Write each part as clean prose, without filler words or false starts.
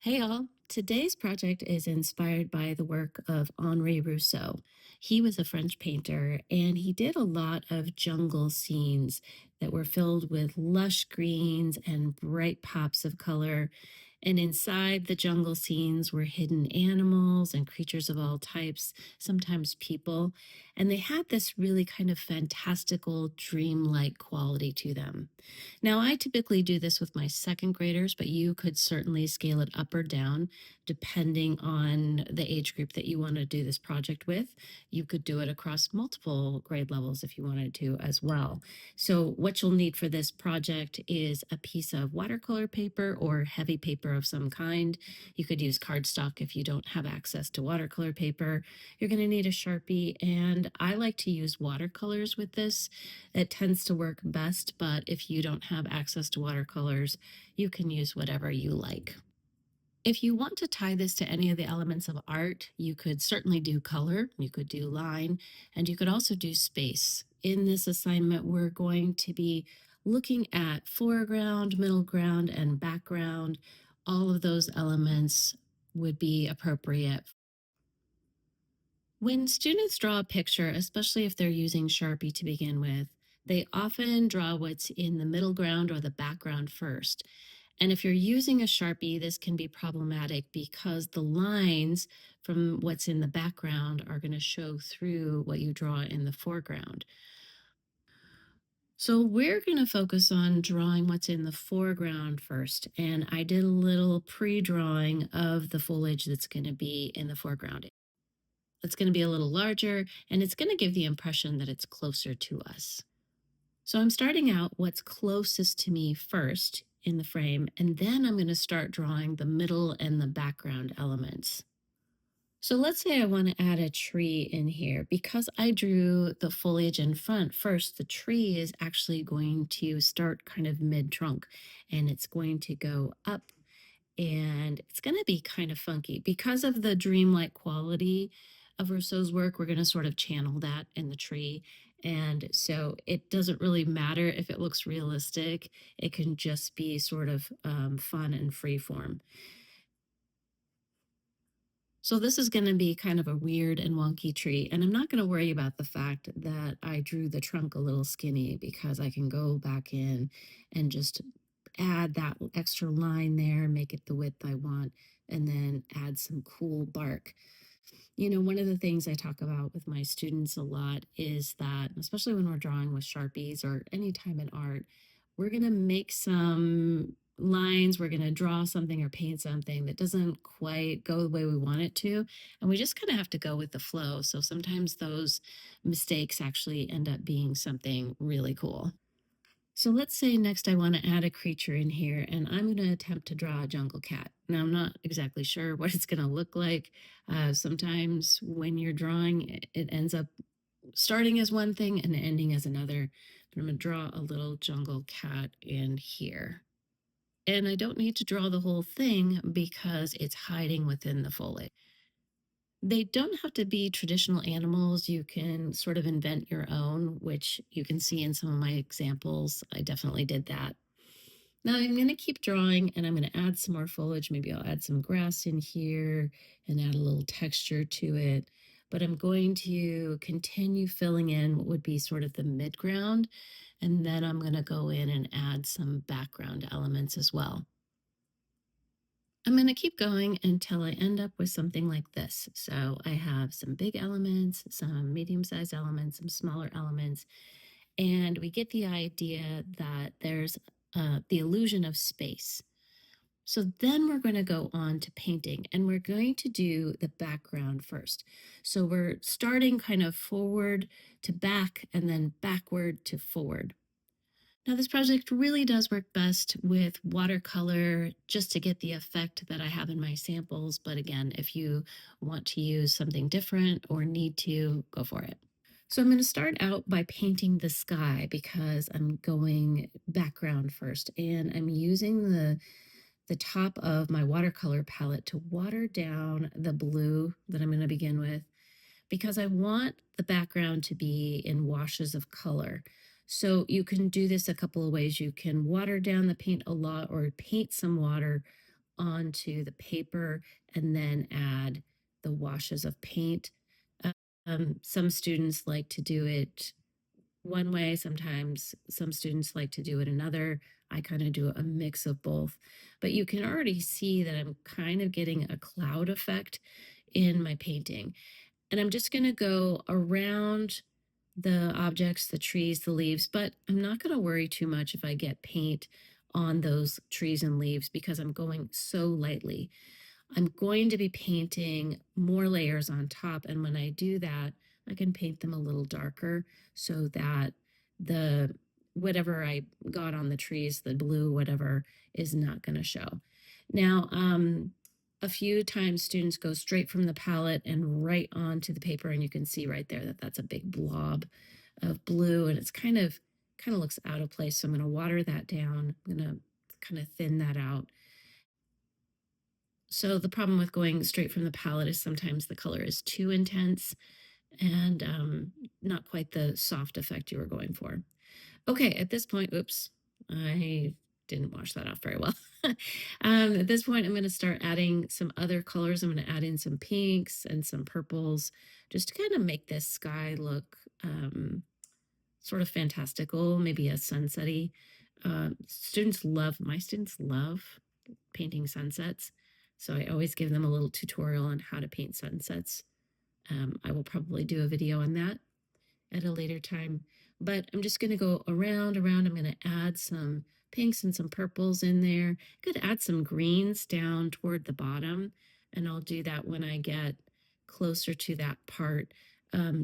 Hey all, today's project is inspired by the work of Henri Rousseau. He was a French painter and he did a lot of jungle scenes that were filled with lush greens and bright pops of color. And inside the jungle scenes were hidden animals and creatures of all types, sometimes people. And they had this really kind of fantastical, dreamlike quality to them. Now, I typically do this with my second graders, but you could certainly scale it up or down depending on the age group that you want to do this project with. You could do it across multiple grade levels if you wanted to as well. So, what you'll need for this project is a piece of watercolor paper or heavy paper of some kind. You could use cardstock if you don't have access to watercolor paper. You're going to need a Sharpie, and I like to use watercolors with this. It tends to work best, but if you don't have access to watercolors, you can use whatever you like. If you want to tie this to any of the elements of art, you could certainly do color, you could do line, and you could also do space. In this assignment, we're going to be looking at foreground, middle ground, and background. All of those elements would be appropriate. When students draw a picture, especially if they're using Sharpie to begin with, they often draw what's in the middle ground or the background first. And if you're using a Sharpie, this can be problematic because the lines from what's in the background are going to show through what you draw in the foreground. So we're going to focus on drawing what's in the foreground first. And I did a little pre-drawing of the foliage that's going to be in the foreground. It's going to be a little larger, and it's going to give the impression that it's closer to us. So I'm starting out what's closest to me first in the frame, and then I'm going to start drawing the middle and the background elements. So let's say I want to add a tree in here. Because I drew the foliage in front first, the tree is actually going to start kind of mid-trunk, and it's going to go up, and it's going to be kind of funky. Because of the dreamlike quality of Rousseau's work, we're going to sort of channel that in the tree. And so it doesn't really matter if it looks realistic. It can just be sort of fun and free form. So this is going to be kind of a weird and wonky tree. And I'm not going to worry about the fact that I drew the trunk a little skinny because I can go back in and just add that extra line there, make it the width I want, and then add some cool bark. You know, one of the things I talk about with my students a lot is that, especially when we're drawing with Sharpies or any time in art, we're going to make some lines, we're going to draw something or paint something that doesn't quite go the way we want it to. And we just kind of have to go with the flow. So sometimes those mistakes actually end up being something really cool. So let's say next I want to add a creature in here, and I'm going to attempt to draw a jungle cat. Now, I'm not exactly sure what it's going to look like. Sometimes when you're drawing, it ends up starting as one thing and ending as another. But I'm going to draw a little jungle cat in here. And I don't need to draw the whole thing because it's hiding within the foliage. They don't have to be traditional animals. You can sort of invent your own, which you can see in some of my examples. I definitely did that. Now I'm going to keep drawing and I'm going to add some more foliage. Maybe I'll add some grass in here and add a little texture to it. But I'm going to continue filling in what would be sort of the midground. And then I'm going to go in and add some background elements as well. I'm going to keep going until I end up with something like this. So I have some big elements, some medium-sized elements, some smaller elements, and we get the idea that there's the illusion of space. So then we're going to go on to painting, and we're going to do the background first. So we're starting kind of forward to back and then backward to forward. Now, this project really does work best with watercolor just to get the effect that I have in my samples. But again, if you want to use something different or need to, go for it. So I'm going to start out by painting the sky because I'm going background first. And I'm using the top of my watercolor palette to water down the blue that I'm going to begin with because I want the background to be in washes of color. So you can do this a couple of ways. You can water down the paint a lot or paint some water onto the paper and then add the washes of paint. Some students like to do it one way. Sometimes some students like to do it another. I kind of do a mix of both. But you can already see that I'm kind of getting a cloud effect in my painting. And I'm just going to go around the objects, the trees, the leaves, but I'm not going to worry too much if I get paint on those trees and leaves because I'm going so lightly. I'm going to be painting more layers on top, and when I do that, I can paint them a little darker so that the whatever I got on the trees, the blue, whatever, is not going to show. Now, a few times students go straight from the palette and right onto the paper, and you can see right there that that's a big blob of blue, and it's kind of looks out of place. So I'm going to water that down. I'm going to kind of thin that out. So the problem with going straight from the palette is sometimes the color is too intense and not quite the soft effect you were going for. Okay, at this point, oops, I didn't wash that off very well. At this point, I'm going to start adding some other colors. I'm going to add in some pinks and some purples just to kind of make this sky look sort of fantastical, maybe a sunsetty. My students love painting sunsets. So I always give them a little tutorial on how to paint sunsets. I will probably do a video on that at a later time. But I'm just going to go around. I'm going to add some pinks and some purples in there. Could add some greens down toward the bottom. And I'll do that when I get closer to that part,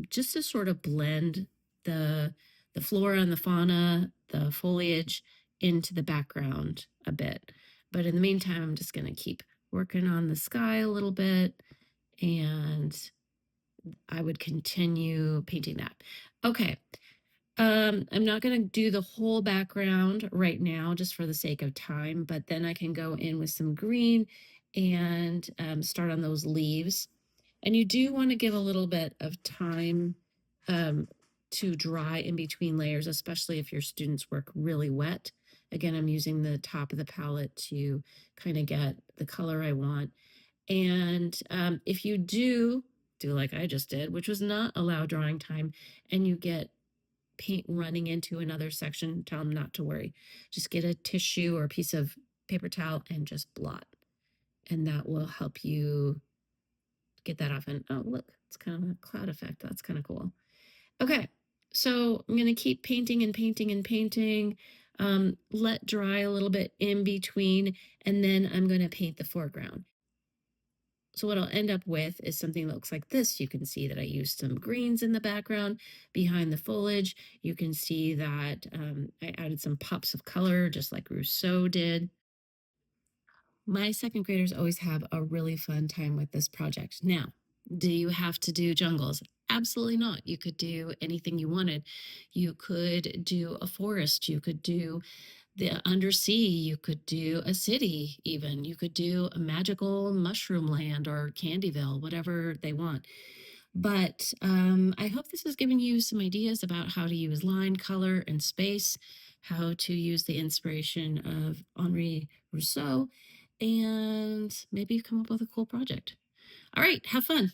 just to sort of blend the flora and the fauna, the foliage into the background a bit. But in the meantime, I'm just going to keep working on the sky a little bit, and I would continue painting that. Okay. I'm not going to do the whole background right now just for the sake of time, but then I can go in with some green and start on those leaves. And you do want to give a little bit of time to dry in between layers, especially if your students work really wet. Again, I'm using the top of the palette to kind of get the color I want. And if you do like I just did, which was not allow drawing time, and you get paint running into another section, tell them not to worry. Just get a tissue or a piece of paper towel and just blot. And that will help you get that off. And oh, look, it's kind of a cloud effect. That's kind of cool. Okay, so I'm going to keep painting and painting and painting. Let dry a little bit in between, and then I'm going to paint the foreground. So what I'll end up with is something that looks like this. You can see that I used some greens in the background behind the foliage. You can see that I added some pops of color, just like Rousseau did. My second graders always have a really fun time with this project. Now, do you have to do jungles? Absolutely not. You could do anything you wanted. You could do a forest. You could do the undersea. You could do a city, even. You could do a magical mushroom land or Candyville, whatever they want. But I hope this has given you some ideas about how to use line, color, and space, how to use the inspiration of Henri Rousseau, and maybe come up with a cool project. All right, have fun.